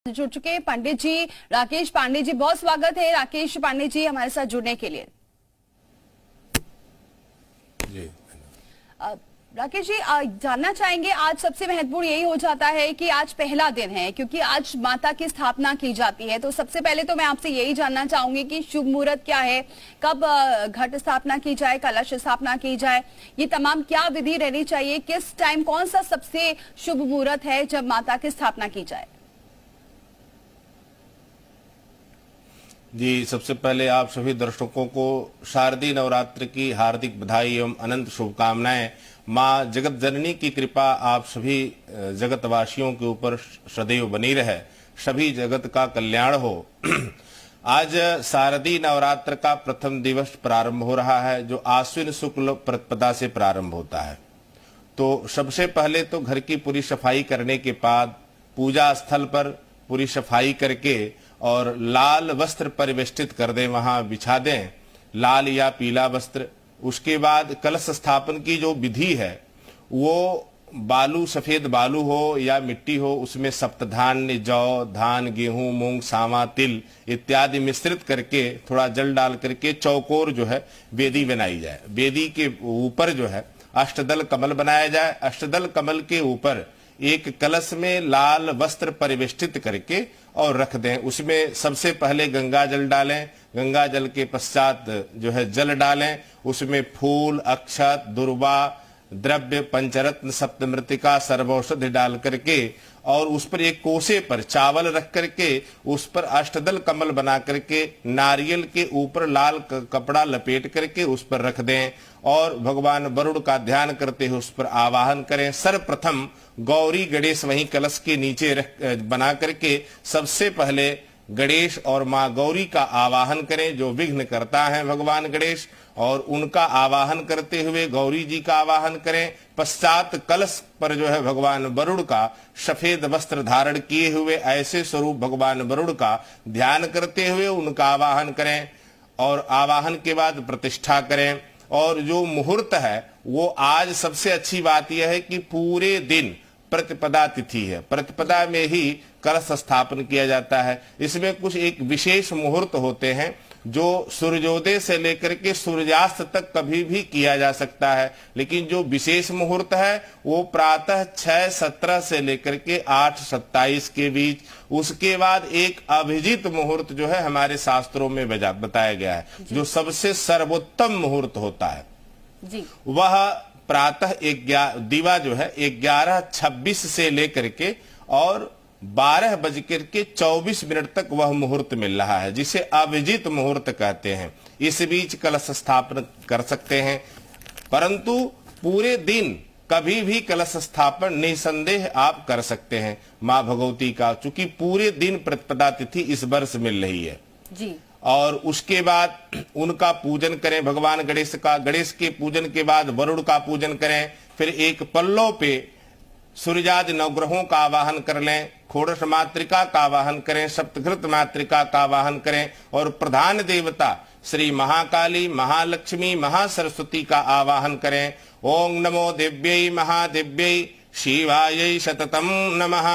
जुड़ चुके हैं पंडित जी राकेश पांडे जी। बहुत स्वागत है राकेश पांडे जी हमारे साथ जुड़ने के लिए। जी राकेश जी जानना चाहेंगे, आज सबसे महत्वपूर्ण यही हो जाता है कि आज पहला दिन है क्योंकि आज माता की स्थापना की जाती है। तो सबसे पहले तो मैं आपसे यही जानना चाहूंगी कि शुभ मुहूर्त क्या है, कब घट स्थापना की जाए, कलश स्थापना की जाए, ये तमाम क्या विधि रहनी चाहिए, किस टाइम कौन सा सबसे शुभ मुहूर्त है जब माता की स्थापना की जाए? जी, सबसे पहले आप सभी दर्शकों को शारदीय नवरात्र की हार्दिक बधाई एवं अनंत शुभकामनाएं। मां जगत जननी की कृपा आप सभी जगतवासियों के ऊपर सदैव बनी रहे, सभी जगत का कल्याण हो। आज शारदीय नवरात्र का प्रथम दिवस प्रारंभ हो रहा है, जो आश्विन शुक्ल प्रतिपदा से प्रारंभ होता है। तो सबसे पहले तो घर की पूरी सफाई करने के बाद पूजा स्थल पर पूरी सफाई करके और लाल वस्त्र परिवेष्टित कर दें, वहां बिछा दें लाल या पीला वस्त्र। उसके बाद कलश स्थापन की जो विधि है वो बालू, सफेद बालू हो या मिट्टी हो, उसमें सप्तधान्य जौ, धान, गेहूं, मूंग, सावा, तिल इत्यादि मिश्रित करके थोड़ा जल डाल करके चौकोर जो है वेदी बनाई जाए। वेदी के ऊपर जो है अष्टदल कमल बनाया जाए। अष्टदल कमल के ऊपर एक कलश में लाल वस्त्र परिवेष्टित करके और रख दें। उसमें सबसे पहले गंगा जल डालें, गंगा जल के पश्चात जो है जल डालें, उसमें फूल, अक्षत, दुर्वा, द्रव्य, पंचरत्न, सप्तमृतिका, सर्वौषधि डाल करके और उस पर एक कोसे पर चावल रख करके उस पर अष्टदल कमल बना करके नारियल के ऊपर लाल कपड़ा लपेट करके उस पर रख दें और भगवान वरुण का ध्यान करते हुए उस पर आवाहन करें। सर्वप्रथम गौरी गणेश वहीं कलश के नीचे बना करके सबसे पहले गणेश और मां गौरी का आवाहन करें, जो विघ्न करता है भगवान गणेश, और उनका आवाहन करते हुए गौरी जी का आवाहन करें। पश्चात कलश पर जो है भगवान वरुण का सफेद वस्त्र धारण किए हुए ऐसे स्वरूप भगवान वरुण का ध्यान करते हुए उनका आवाहन करें और आवाहन के बाद प्रतिष्ठा करें। और जो मुहूर्त है वो आज सबसे अच्छी बात यह है कि पूरे दिन प्रतिपदा तिथि है, प्रतिपदा में ही कलश स्थापन किया जाता है। इसमें कुछ एक विशेष मुहूर्त होते हैं जो सूर्योदय से लेकर के सूर्यास्त तक कभी भी किया जा सकता है, लेकिन जो विशेष मुहूर्त है वो प्रातः 6:17 से लेकर के 8:27 के बीच। उसके बाद एक अभिजीत मुहूर्त जो है हमारे शास्त्रों में बताया गया है, जो सबसे सर्वोत्तम मुहूर्त होता है जी। वह प्रातः दिवा जो है 11:26 से लेकर के और 12:24 तक वह मुहूर्त मिल रहा है, जिसे अभिजीत मुहूर्त कहते हैं। इस बीच कलश स्थापन कर सकते हैं, परंतु पूरे दिन कभी भी कलश स्थापन निसंदेह आप कर सकते हैं मां भगवती का, चूंकि पूरे दिन प्रतिपदा तिथि इस वर्ष मिल रही है जी। और उसके बाद उनका पूजन करें, भगवान गणेश का। गणेश के पूजन के बाद वरुण का पूजन करें। फिर एक पल्लव पे सूर्यादि नवग्रहों का आवाहन कर लें, षोडश मातृका का आवाहन करें, सप्तघृत मातृका का आवाहन करें और प्रधान देवता श्री महाकाली, महालक्ष्मी, महासरस्वती का आवाहन करें। ओम नमो दिव्यै महादिव्यै शिवायै सततम नमः।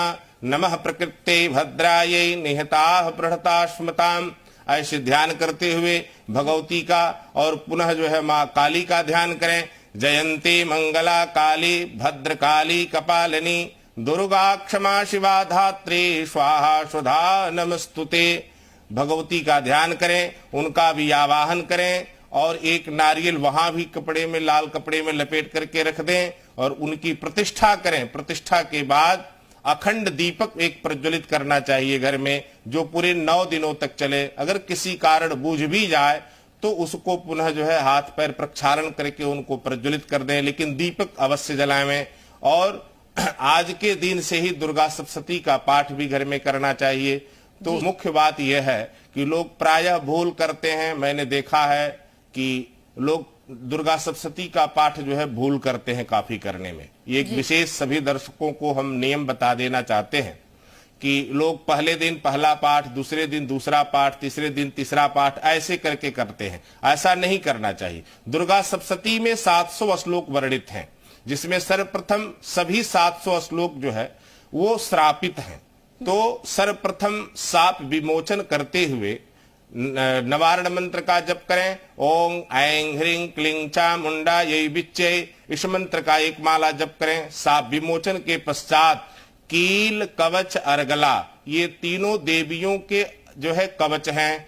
नमः प्रकृते भद्रायै निहताः पृहतास्मताम्। ऐसे ध्यान करते हुए भगवती का और पुनः जो है मां काली का ध्यान करें। जयंती मंगला काली भद्रकाली कपालिनी दुर्गा क्षमा शिवा धात्री स्वाहा सुधा नमस्तुते। भगवती का ध्यान करें, उनका भी आवाहन करें और एक नारियल वहां भी कपड़े में, लाल कपड़े में लपेट करके रख दें और उनकी प्रतिष्ठा करें। प्रतिष्ठा के बाद अखंड दीपक एक प्रज्वलित करना चाहिए घर में, जो पूरे 9 दिनों तक चले। अगर किसी कारण बुझ भी जाए तो उसको पुनः जो है हाथ पैर प्रक्षालन करके उनको प्रज्वलित कर दें, लेकिन दीपक अवश्य जलाएं। और आज के दिन से ही दुर्गा सप्तशती का पाठ भी घर में करना चाहिए। तो मुख्य बात यह है कि लोग प्रायः भूल करते हैं, मैंने देखा है कि लोग दुर्गा सप्तशती का पाठ जो है भूल करते हैं काफी करने में। ये एक विशेष सभी दर्शकों को हम नियम बता देना चाहते हैं कि लोग पहले दिन पहला पाठ, दूसरे दिन दूसरा पाठ, तीसरे दिन तीसरा पाठ ऐसे करके करते हैं। ऐसा नहीं करना चाहिए। दुर्गा सप्तशती में 700 श्लोक वर्णित हैं, जिसमें सर्वप्रथम सभी 700 श्लोक जो है वो श्रापित हैं। तो सर्वप्रथम साप विमोचन करते हुए नवारण मंत्र का जप करें। ओम ऐं ह्रीं क्लीं चा मुंडा यही बिच्चे, इस मंत्र का एक माला जप करें। साप विमोचन के पश्चात कील कवच अर्गला, ये तीनों देवियों के जो है कवच हैं,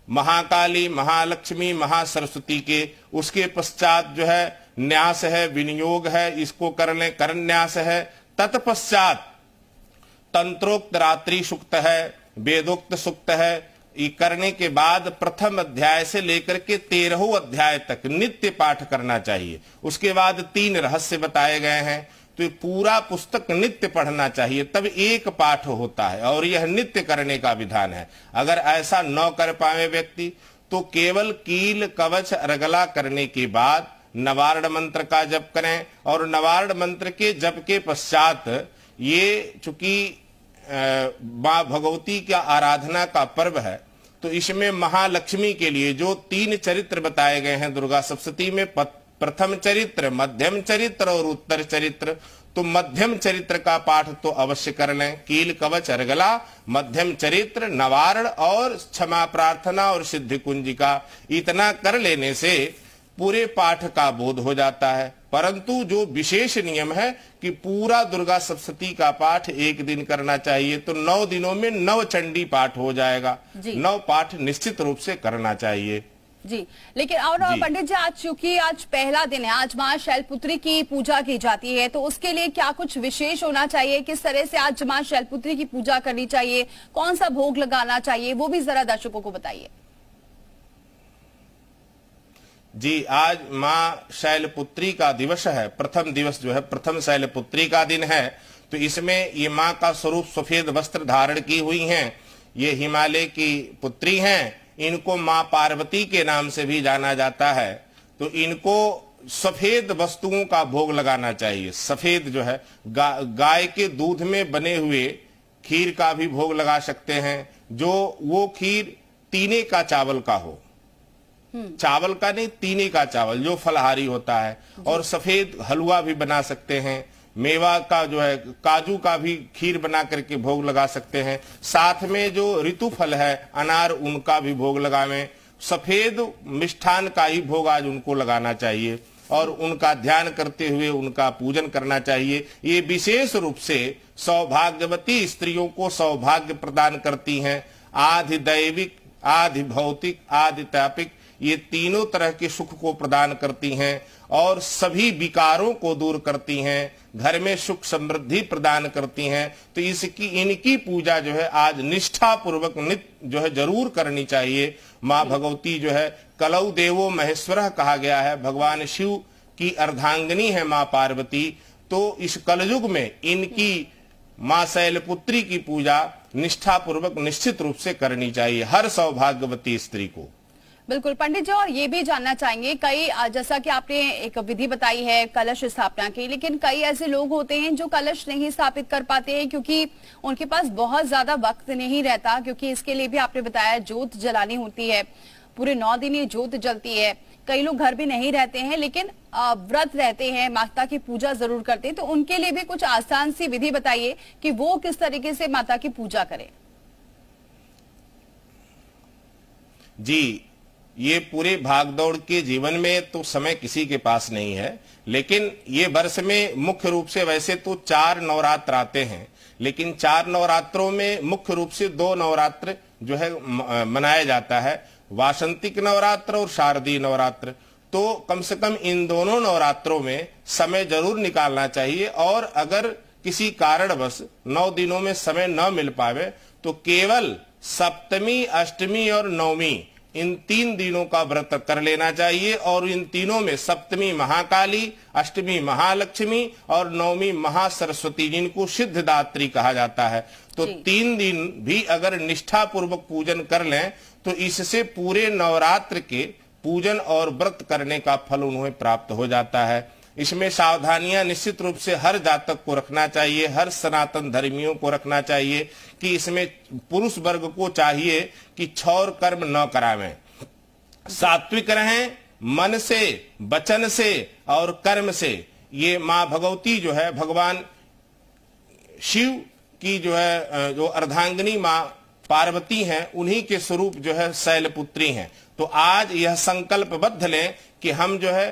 महाकाली, महालक्ष्मी, महासरस्वती के। उसके पश्चात जो है न्यास है, विनियोग है, इसको कर लें, करण न्यास है। तत्पश्चात तंत्रोक्त रात्रि सूक्त है, वेदोक्त सूक्त है। ये करने के बाद प्रथम अध्याय से लेकर के 13वें अध्याय तक नित्य पाठ करना चाहिए। उसके बाद 3 रहस्य बताए गए हैं, तो ये पूरा पुस्तक नित्य पढ़ना चाहिए, तब एक पाठ होता है और यह नित्य करने का विधान है। अगर ऐसा न कर पाए व्यक्ति तो केवल कील कवच अर्गला करने के बाद नवारण मंत्र का जप करें। और नवारण मंत्र के जप के पश्चात ये चूंकि मां भगवती का आराधना का पर्व है, तो इसमें महालक्ष्मी के लिए जो 3 चरित्र बताए गए हैं दुर्गा सप्तशती में, प्रथम चरित्र, मध्यम चरित्र और उत्तर चरित्र, तो मध्यम चरित्र का पाठ तो अवश्य कर लें। कील कवच अर्गला, मध्यम चरित्र, नवारण और क्षमा प्रार्थना और सिद्धि कुंजिका, इतना कर लेने से पूरे पाठ का बोध हो जाता है। परंतु जो विशेष नियम है कि पूरा दुर्गा सप्तशती का पाठ एक दिन करना चाहिए, तो 9 दिनों में 9 चंडी पाठ हो जाएगा। 9 पाठ निश्चित रूप से करना चाहिए जी। लेकिन और पंडित जी, आज चूंकि आज पहला दिन है, आज मां शैलपुत्री की पूजा की जाती है, तो उसके लिए क्या कुछ विशेष होना चाहिए? किस तरह से आज मां शैलपुत्री की पूजा करनी चाहिए? कौन सा भोग लगाना चाहिए, वो भी जरा दर्शकों को बताइए। जी, आज मां शैलपुत्री का दिवस है। प्रथम दिवस जो है प्रथम शैलपुत्री का दिन है, तो इसमें ये मां का स्वरूप सफेद वस्त्र धारण की हुई हैं। ये हिमालय की पुत्री हैं। इनको मां पार्वती के नाम से भी जाना जाता है। तो इनको सफेद वस्तुओं का भोग लगाना चाहिए। सफेद जो है गाय के दूध में बने हुए खीर का भी भोग लगा सकते हैं, जो वो खीर तीने का चावल का हो, चावल का नहीं, तीने का चावल जो फलहारी होता है। और सफेद हलवा भी बना सकते हैं। मेवा का जो है काजू का भी खीर बना करके भोग लगा सकते हैं। साथ में जो ऋतु फल है अनार, उनका भी भोग लगावें। सफेद मिष्ठान का ही भोग आज उनको लगाना चाहिए और उनका ध्यान करते हुए उनका पूजन करना चाहिए। ये विशेष रूप से सौभाग्यवती स्त्रियों को सौभाग्य प्रदान करती हैं। आधि दैविक, आधि भौतिक, आधि तापिक, ये तीनों तरह के सुख को प्रदान करती हैं और सभी विकारों को दूर करती हैं। घर में सुख समृद्धि प्रदान करती हैं। तो इनकी पूजा जो है आज निष्ठा पूर्वक नित्य जो है जरूर करनी चाहिए। मां भगवती जो है कलौ देवो महेश्वरः कहा गया है, भगवान शिव की अर्धांगिनी है मां पार्वती। तो इस कलयुग में इनकी मां शैलपुत्री की पूजा निष्ठा पूर्वक निश्चित रूप से करनी चाहिए हर सौभाग्यवती स्त्री को। बिल्कुल पंडित जी, और ये भी जानना चाहेंगे, कई जैसा कि आपने एक विधि बताई है कलश स्थापना की, लेकिन कई ऐसे लोग होते हैं जो कलश नहीं स्थापित कर पाते हैं क्योंकि उनके पास बहुत ज्यादा वक्त नहीं रहता, क्योंकि इसके लिए भी आपने बताया जोत जलानी होती है, पूरे 9 दिन ये जोत जलती है। कई लोग घर भी नहीं रहते हैं लेकिन व्रत रहते हैं, माता की पूजा जरूर करते हैं, तो उनके लिए भी कुछ आसान सी विधि बताइए कि वो किस तरीके से माता की पूजा करें। जी, ये पूरे भागदौड़ के जीवन में तो समय किसी के पास नहीं है, लेकिन ये वर्ष में मुख्य रूप से वैसे तो 4 नवरात्र आते हैं, लेकिन 4 नवरात्रों में मुख्य रूप से 2 नवरात्र जो है मनाया जाता है, वासंतिक नवरात्र और शारदीय नवरात्र। तो कम से कम इन दोनों नवरात्रों में समय जरूर निकालना चाहिए। और अगर किसी कारणवश 9 दिनों में समय न मिल पावे तो केवल सप्तमी, अष्टमी और नवमी, इन 3 दिनों का व्रत कर लेना चाहिए। और इन तीनों में सप्तमी महाकाली, अष्टमी महालक्ष्मी और नवमी महासरस्वती, जिनको सिद्धदात्री कहा जाता है, तो 3 दिन भी अगर निष्ठा पूर्वक पूजन कर लें तो इससे पूरे नवरात्र के पूजन और व्रत करने का फल उन्हें प्राप्त हो जाता है। इसमें सावधानियां निश्चित रूप से हर जातक को रखना चाहिए, हर सनातन धर्मियों को रखना चाहिए कि इसमें पुरुष वर्ग को चाहिए कि क्षौर कर्म न करावें, सात्विक रहें, मन से, वचन से और कर्म से। ये मां भगवती जो है भगवान शिव की जो है जो अर्धांगिनी माँ पार्वती हैं, उन्हीं के स्वरूप जो है शैलपुत्री हैं। तो आज यह संकल्पबद्ध लें कि हम जो है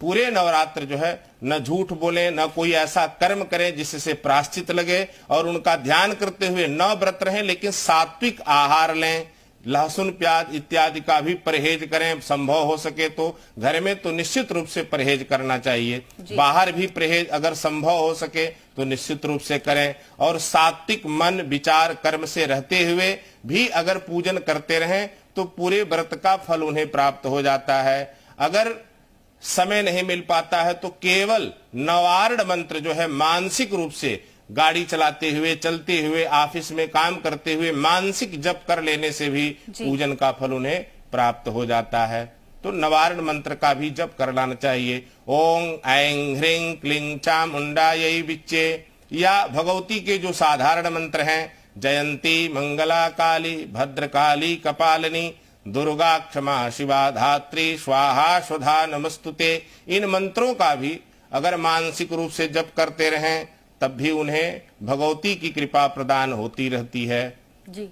पूरे नवरात्र जो है न झूठ बोलें, न कोई ऐसा कर्म करें जिससे प्रायश्चित लगे, और उनका ध्यान करते हुए न व्रत रहें, लेकिन सात्विक आहार लें, लहसुन प्याज इत्यादि का भी परहेज करें। संभव हो सके तो घर में तो निश्चित रूप से परहेज करना चाहिए, बाहर भी परहेज अगर संभव हो सके तो निश्चित रूप से करें। और सात्विक मन विचार कर्म से रहते हुए भी अगर पूजन करते रहें तो पूरे व्रत का फल उन्हें प्राप्त हो जाता है। अगर समय नहीं मिल पाता है तो केवल नवार्ण मंत्र जो है मानसिक रूप से गाड़ी चलाते हुए, चलते हुए, ऑफिस में काम करते हुए मानसिक जप कर लेने से भी पूजन का फल उन्हें प्राप्त हो जाता है। तो नवार्ण मंत्र का भी जप कर लाना चाहिए। ओं ऐं ह्रीं क्लीं चामुंडायै विच्चे, या भगवती के जो साधारण मंत्र हैं, जयंती मंगला काली भद्रकाली कपालिनी दुर्गा क्षमा शिवा धात्री स्वाहा स्वधा नमस्तुते, इन मंत्रों का भी अगर मानसिक रूप से जप करते रहें तब भी उन्हें भगवती की कृपा प्रदान होती रहती है। जी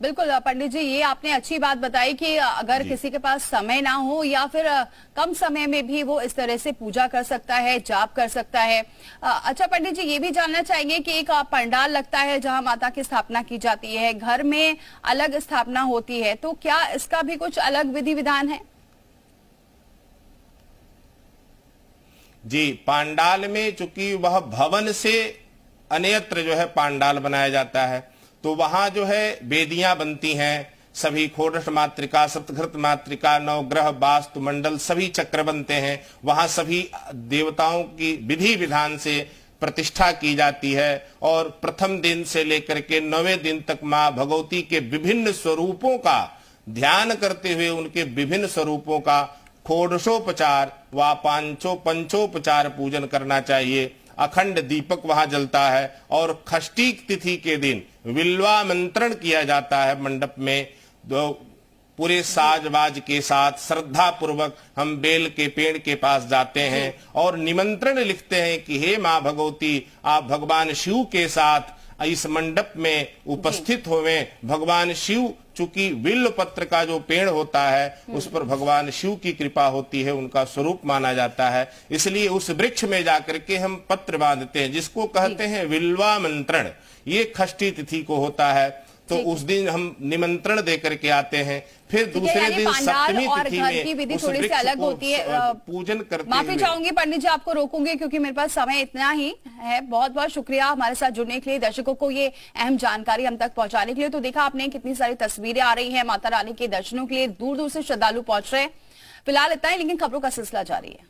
बिल्कुल पंडित जी, ये आपने अच्छी बात बताई कि अगर किसी के पास समय ना हो या फिर कम समय में भी वो इस तरह से पूजा कर सकता है, जाप कर सकता है। अच्छा पंडित जी, ये भी जानना चाहेंगे कि एक पंडाल लगता है जहां माता की स्थापना की जाती है, घर में अलग स्थापना होती है, तो क्या इसका भी कुछ अलग विधि विधान है? जी, पांडाल में चूंकि वह भवन से अन्यत्र जो है पांडाल बनाया जाता है, तो वहां जो है वेदियां बनती हैं, सभी षोडश मातृका, सप्तघृत मातृका, नवग्रह, वास्तु मंडल सभी चक्र बनते हैं। वहां सभी देवताओं की विधि विधान से प्रतिष्ठा की जाती है, और प्रथम दिन से लेकर के 9वें दिन तक मां भगवती के विभिन्न स्वरूपों का ध्यान करते हुए उनके विभिन्न स्वरूपों का षोडशोपचार व पंचोपचार पूजन करना चाहिए। अखंड दीपक वहां जलता है, और षष्ठी तिथि के दिन विल्वामंत्रण किया जाता है मंडप में। पूरे साजबाज के साथ श्रद्धा पूर्वक हम बेल के पेड़ के पास जाते हैं और निमंत्रण लिखते हैं कि हे मां भगवती, आप भगवान शिव के साथ इस मंडप में उपस्थित होवें। भगवान शिव, चूंकि विल्व पत्र का जो पेड़ होता है उस पर भगवान शिव की कृपा होती है, उनका स्वरूप माना जाता है, इसलिए उस वृक्ष में जाकर के हम पत्र बांधते हैं, जिसको कहते हैं विल्वामंत्रण। ये षष्ठी तिथि को होता है, तो उस दिन हम निमंत्रण दे करके आते हैं। फिर दूसरे दिन सप्तमी तिथि में उस थोड़ी सी अलग होती है, पूजन करते। माफी चाहूंगी पंडित जी, आपको रोकूंगी क्योंकि मेरे पास समय इतना ही है। बहुत बहुत शुक्रिया हमारे साथ जुड़ने के लिए, दर्शकों को ये अहम जानकारी हम तक पहुंचाने के लिए। तो देखा आपने कितनी सारी तस्वीरें आ रही है माता रानी के दर्शनों के लिए, दूर दूर से श्रद्धालु पहुंच रहे हैं। फिलहाल इतना ही, लेकिन खबरों का सिलसिला जारी है।